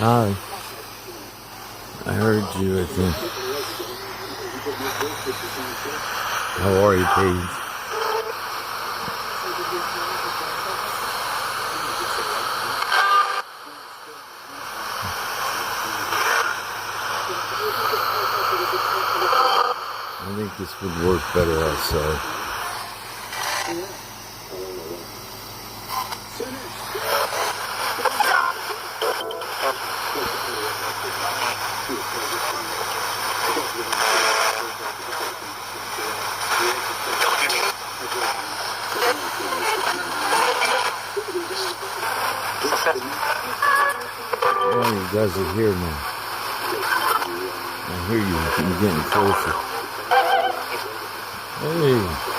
Hi. I heard you, I think. How are you, Paige? I think this would work better outside. Oh, you guys are here now. I hear you. You're getting closer. Hey.